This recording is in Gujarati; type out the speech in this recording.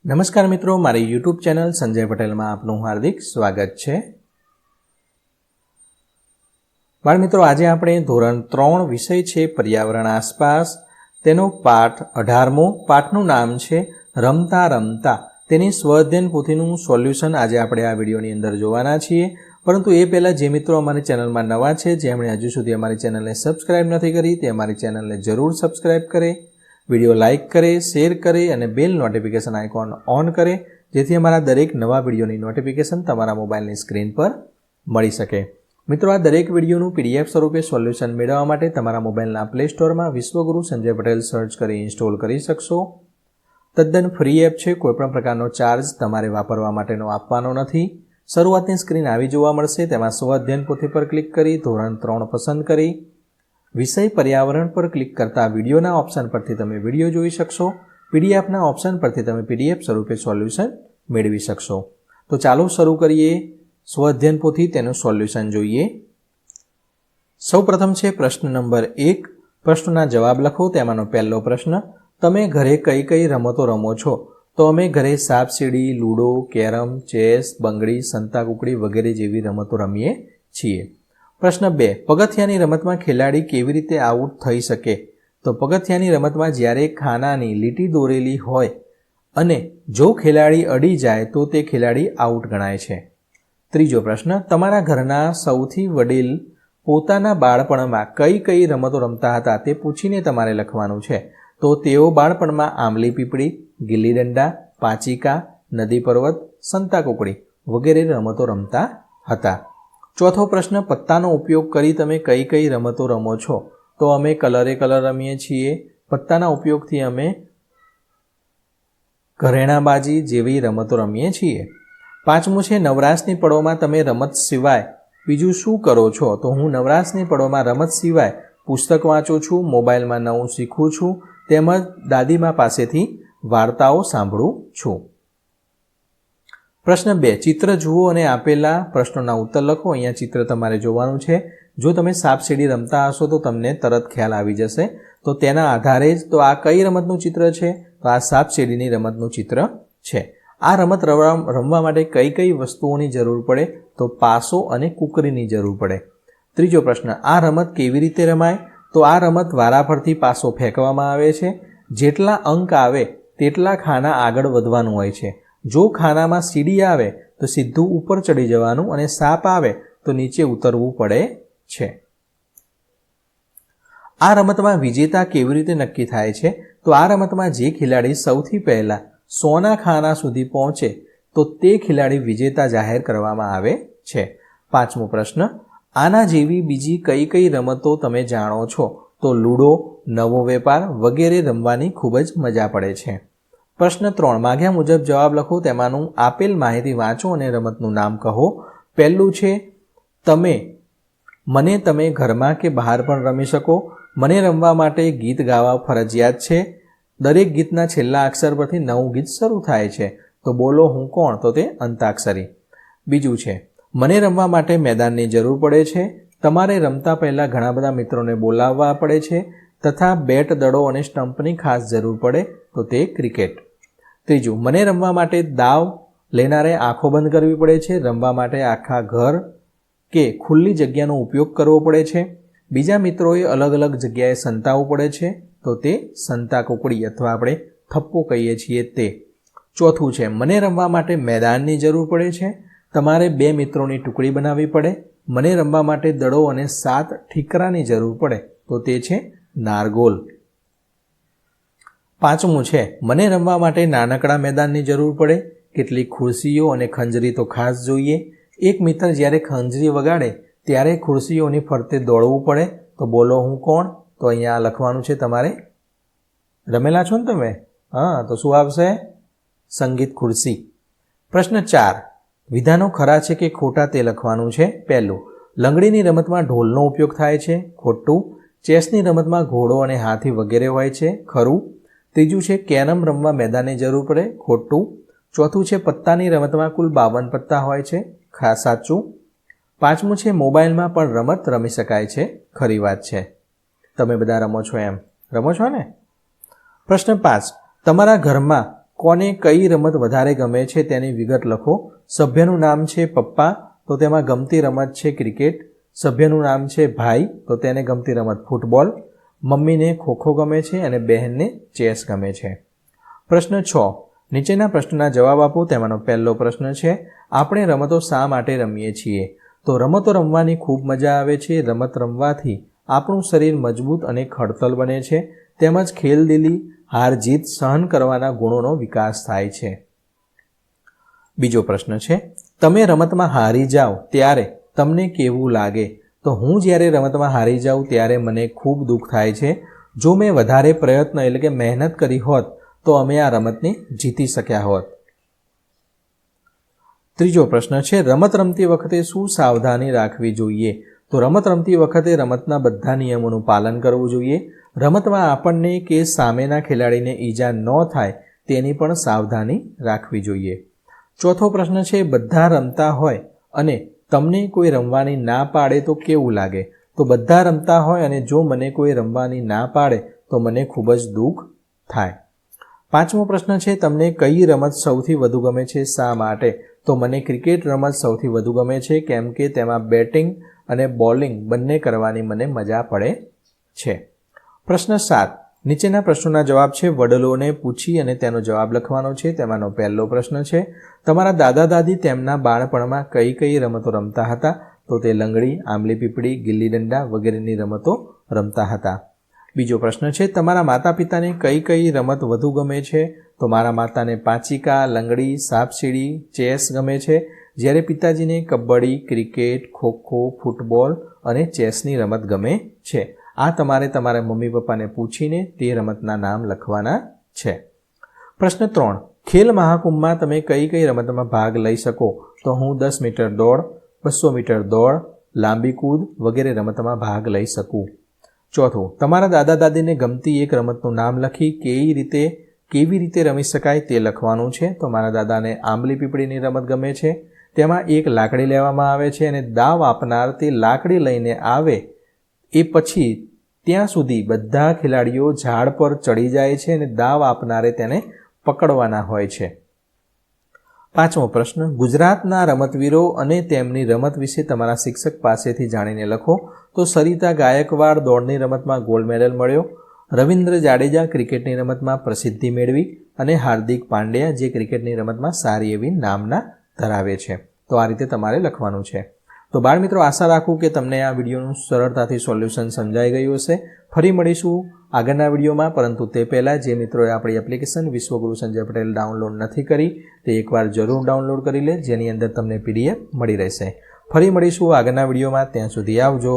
નમસ્કાર મિત્રો, મારી યુટ્યુબ ચેનલ સંજય પટેલમાં આપનું હાર્દિક સ્વાગત છે। બાળ મિત્રો, આજે આપણે ધોરણ 3 વિષય છે પર્યાવરણ આસપાસ, તેનો પાઠ 18મો, પાઠનું નામ છે રમતા રમતા। તેની સ્વઅધ્યયન પોથીનું સોલ્યુશન આજે આપણે આ વિડીયોની અંદર જોવાના છીએ। પરંતુ એ પહેલાં જે મિત્રો અમારી ચેનલમાં નવા છે, જેમણે હજુ સુધી અમારી ચેનલને સબસ્ક્રાઇબ નથી કરી, તે અમારી ચેનલને જરૂર સબસ્ક્રાઇબ કરે, વિડીયો લાઇક કરે, શેર કરે અને બેલ નોટિફિકેશન આઇકોન ઓન કરે, જેથી અમારા દરેક નવા વિડીયોની નોટિફિકેશન તમારા મોબાઈલની સ્ક્રીન પર મળી શકે। મિત્રો, આ દરેક વિડીયોનું PDF સ્વરૂપે સોલ્યુશન મેળવવા માટે તમારા મોબાઈલના પ્લે સ્ટોરમાં વિશ્વગુરુ સંજય પટેલ સર્ચ કરી ઇન્સ્ટોલ કરી શકશો। તદ્દન ફ્રી એપ છે, કોઈપણ પ્રકારનો ચાર્જ તમારે વાપરવા માટેનો આપવાનો નથી। શરૂઆતની સ્ક્રીન આવી જોવા મળશે, તેમાં સ્વઅધ્યયન પોથી પર ક્લિક કરી ધોરણ 3 પસંદ કરી વિષય પર્યાવરણ પર ક્લિક કરતા વિડીયોના ઓપ્શન પરથી તમે વિડીયો જોઈ શકશો। પીડીએફના ઓપ્શન પરથી તમે PDF સ્વરૂપે સોલ્યુશન મેળવી શકશો। તો ચાલો શરૂ કરીએ સ્વઅધ્યયન પોથી, તેનું સોલ્યુશન જોઈએ। સૌપ્રથમ છે પ્રશ્ન નંબર 1। પ્રશ્નના જવાબ લખો। તેમાંનો પહેલો પ્રશ્ન, તમે ઘરે કઈ કઈ રમતો રમો છો? તો અમે ઘરે સાપ સીડી, લૂડો, કેરમ, ચેસ, બંગડી, સંતાકુકડી વગેરે જેવી રમતો રમીએ છીએ। પ્રશ્ન 2, પગથિયાની રમતમાં ખેલાડી કેવી રીતે આઉટ થઈ શકે? તો પગથિયાની રમતમાં જ્યારે ખાનાની લીટી દોરેલી હોય અને જો ખેલાડી અડી જાય તો તે ખેલાડી આઉટ ગણાય છે। ત્રીજો પ્રશ્ન, તમારા ઘરના સૌથી વડીલ પોતાના બાળપણમાં કઈ કઈ રમતો રમતા હતા તે પૂછીને તમારે લખવાનું છે। તો તેઓ બાળપણમાં આંબલી પીપળી, ગિલ્લી દંડા, પાંચિકા, નદી પર્વત, સંતાકુકડી વગેરે રમતો રમતા હતા। ચોથો પ્રશ્ન, પત્તાનો ઉપયોગ કરી તમે કઈ કઈ રમતો રમો છો? તો અમે કલરે કલર રમીએ છીએ। પત્તાના ઉપયોગથી અમે ઘરેણાબાજી જેવી રમતો રમીએ છીએ। પાંચમું છે, નવરાશની પળોમાં તમે રમત સિવાય બીજું શું કરો છો? તો હું નવરાશની પળોમાં રમત સિવાય પુસ્તક વાંચું છું, મોબાઈલમાં નવું શીખું છું, તેમજ દાદીમા પાસેથી વાર્તાઓ સાંભળું છું। પ્રશ્ન 2, ચિત્ર જુઓ અને આપેલા પ્રશ્નોના ઉત્તર લખો। અહીંયા ચિત્ર તમારે જોવાનું છે। જો તમે સાપ સીડી રમતા હશો તો તમને તરત ખ્યાલ આવી જશે। તો તેના આધારે જ તો આ કઈ રમતનું ચિત્ર છે? તો આ સાપ સીડીની રમતનું ચિત્ર છે। આ રમત રમવા માટે કઈ કઈ વસ્તુઓની જરૂર પડે? તો પાસો અને કુકરીની જરૂર પડે। ત્રીજો પ્રશ્ન, આ રમત કેવી રીતે રમાય? તો આ રમત વારાફરતી પાસો ફેંકવામાં આવે છે। જેટલા અંક આવે તેટલા ખાના આગળ વધવાનું હોય છે। જો ખાનામાં સીડી આવે તો સીધું ઉપર ચડી જવાનું અને સાપ આવે તો નીચે ઉતરવું પડે છે। આ રમતમાં વિજેતા કેવી રીતે નક્કી થાય છે? તો આ રમતમાં જે ખેલાડી સૌથી પહેલા 100ના ખાના સુધી પહોંચે તો તે ખેલાડી વિજેતા જાહેર કરવામાં આવે છે। પાંચમો પ્રશ્ન, આના જેવી બીજી કઈ કઈ રમતો તમે જાણો છો? તો લૂડો, નવો વેપાર વગેરે રમવાની ખૂબ જ મજા પડે છે। પ્રશ્ન 3, માગ્યા મુજબ જવાબ લખો। તેમાંનું આપેલ માહિતી વાંચો અને રમતનું નામ કહો। પહેલું છે, તમે ઘરમાં કે બહાર પણ રમી શકો। મને રમવા માટે ગીત ગાવા ફરજિયાત છે। દરેક ગીતના છેલ્લા અક્ષર પરથી નવું ગીત શરૂ થાય છે। તો બોલો હું કોણ? તો તે અંતાક્ષરી। બીજું છે, મને રમવા માટે મેદાનની જરૂર પડે છે। તમારે રમતા પહેલાં ઘણા બધા મિત્રોને બોલાવવા પડે છે તથા બેટ, દડો અને સ્ટમ્પની ખાસ જરૂર પડે, તો તે ક્રિકેટ। ત્રીજું, મને રમવા માટે દાવ લેનારે આંખો બંધ કરવી પડે છે। રમવા માટે આખા ઘર કે ખુલ્લી જગ્યાનો ઉપયોગ કરવો પડે છે। બીજા મિત્રોએ અલગ અલગ જગ્યાએ સંતાવવું પડે છે, તો તે સંતાકુકડી અથવા આપણે થપ્પો કહીએ છીએ તે। ચોથું છે, મને રમવા માટે મેદાનની જરૂર પડે છે। તમારે 2 મિત્રોની ટુકડી બનાવવી પડે। મને રમવા માટે દડો અને 7 ઠીકરાની જરૂર પડે, તો તે છે નારગોલ। પાંચમું છે, મને રમવા માટે નાનકડા મેદાનની જરૂર પડે। કેટલીક ખુરશીઓ અને ખંજરી તો ખાસ જોઈએ। એક મિત્ર જ્યારે ખંજરી વગાડે ત્યારે ખુરશીઓની ફરતે દોડવું પડે, તો બોલો હું કોણ? તો અહીંયા લખવાનું છે તમારે। રમેલા છો ને તમે? હા, તો શું આવશે? સંગીત ખુરશી। પ્રશ્ન 4, વિધાનો ખરા છે કે ખોટા તે લખવાનું છે। પહેલું, લંગડીની રમતમાં ઢોલનો ઉપયોગ થાય છે। ખોટું। ચેસની રમતમાં ઘોડો અને હાથી વગેરે હોય છે। ખરું। ત્રીજું છે, કેરમ રમવા મેદાનની જરૂર પડે। ખોટું। ચોથું છે, પત્તાની રમતમાં કુલ 52 પત્તા હોય છે। સાચું। પાંચમું છે, મોબાઈલમાં પણ રમત રમી શકાય છે। ખરી વાત છે। તમે બધા રમો છો એમ? રમો છો ને? પ્રશ્ન 5, તમારા ઘરમાં કોને કઈ રમત વધારે ગમે છે તેની વિગત લખો. સભ્યનું નામ છે પપ્પા, તો તેમાં ગમતી રમત છે ક્રિકેટ. સભ્યનું નામ છે ભાઈ, તો તેને ગમતી રમત ફૂટબોલ. મમ્મીને ખોખો ગમે છે અને બહેનને ચેસ ગમે છે. પ્રશ્ન 6. નીચેના પ્રશ્નના જવાબ આપો. તેમાંનો પહેલો પ્રશ્ન છે, આપણે રમતો શા માટે રમીએ છીએ? તો રમતો રમવાની ખૂબ મજા આવે છે. રમત રમવાથી આપણું શરીર મજબૂત અને ખડતલ બને છે. તેમજ ખેલદિલી, હાર જીત સહન કરવાના ગુણોનો વિકાસ થાય છે. બીજો પ્રશ્ન છે, તમે રમતમાં હારી જાઓ ત્યારે તમને કેવું લાગે? તો હું જ્યારે રમતમાં હારી જાઉં ત્યારે મને ખૂબ દુઃખ થાય છે. જો મેં વધારે પ્રયત્ન એટલે કે મહેનત કરી હોત તો અમે આ રમતને જીતી શક્યા હોત. ત્રીજો પ્રશ્ન છે, રમત રમતી વખતે શું સાવધાની રાખવી જોઈએ? તો રમત રમતી વખતે રમતના બધા નિયમોનું પાલન કરવું જોઈએ. રમતમાં આપણને કે સામેના ખેલાડીને ઈજા ન થાય તેની પણ સાવધાની રાખવી જોઈએ. ચોથો પ્રશ્ન છે, બધા રમતા હોય અને તમને કોઈ રમવાની ના પાડે તો કેવું લાગે? તો બધા રમતા હોય અને જો મને કોઈ રમવાની ના પાડે તો મને ખૂબ જ દુઃખ થાય. પાંચમો પ્રશ્ન છે, તમને કઈ રમત સૌથી વધુ ગમે છે? શા માટે? તો મને ક્રિકેટ રમત સૌથી વધુ ગમે છે, કેમ કે તેમાં બેટિંગ અને બોલિંગ બંને કરવાની મને મજા પડે છે. પ્રશ્ન 7. નીચેના પ્રશ્નોના જવાબ છે, વડીલોને પૂછી અને તેનો જવાબ લખવાનો છે. તેમાંનો પહેલો પ્રશ્ન છે, તમારા દાદા દાદી તેમના બાળપણમાં કઈ કઈ રમતો રમતા હતા? તો તે લંગડી, આંબલી પીપળી, ગિલ્લી દંડા વગેરેની રમતો રમતા હતા. બીજો પ્રશ્ન છે, તમારા માતા પિતાને કઈ કઈ રમત વધુ ગમે છે? તો મારા માતાને પાંચિકા, લંગડી, સાપસીડી, ચેસ ગમે છે, જ્યારે પિતાજીને કબડ્ડી, ક્રિકેટ, ખોખો, ફૂટબોલ અને ચેસની રમત ગમે છે. આ તમારે તમારા મમ્મી પપ્પાને પૂછીને તે રમતના નામ લખવાના છે. પ્રશ્ન 3. ખેલ મહાકુંભમાં તમે કઈ કઈ રમતમાં ભાગ લઈ શકો? તો હું 10 મીટર દોડ, 200 મીટર દોડ, લાંબી કૂદ વગેરે રમતમાં ભાગ લઈ શકું. ચોથું, તમારા દાદા દાદીને ગમતી એક રમતનું નામ લખી કેવી રીતે રમી શકાય તે લખવાનું છે. તો મારા દાદાને આંબલી પીપળીની રમત ગમે છે. તેમાં એક લાકડી લેવામાં આવે છે અને દાવ આપનાર તે લાકડી લઈને આવે એ પછી ત્યાં સુધી બધા ખેલાડીઓ ઝાડ પર ચડી જાય છે અને દાવ આપનારે તેને પકડવાના હોય છે. પાંચમો પ્રશ્ન, ગુજરાતના રમતવીરો અને તેમની રમત વિશે તમારા શિક્ષક પાસેથી જાણીને લખો. તો સરિતા ગાયકવાડ દોડની રમતમાં ગોલ્ડ મેડલ મળ્યો, રવિન્દ્ર જાડેજા ક્રિકેટની રમતમાં પ્રસિદ્ધિ મેળવી અને હાર્દિક પાંડ્યા જે ક્રિકેટની રમતમાં સારી એવી નામના ધરાવે છે. તો આ રીતે તમારે લખવાનું છે. તો બાળ મિત્રો, આશા રાખું કે તમને આ વિડીયોનું સરળતાથી સોલ્યુશન સમજાઈ ગયું હશે. ફરી મળીશું આગળના વિડીયોમાં, પરંતુ તે પહેલાં જે મિત્રોએ આપણી એપ્લિકેશન વિશ્વગુરુ સંજય પટેલ ડાઉનલોડ નથી કરી તે એકવાર જરૂર ડાઉનલોડ કરી લે, જેની અંદર તમને PDF મળી રહેશે. ફરી મળીશું આગળના વિડીયોમાં. ત્યાં સુધી આવજો.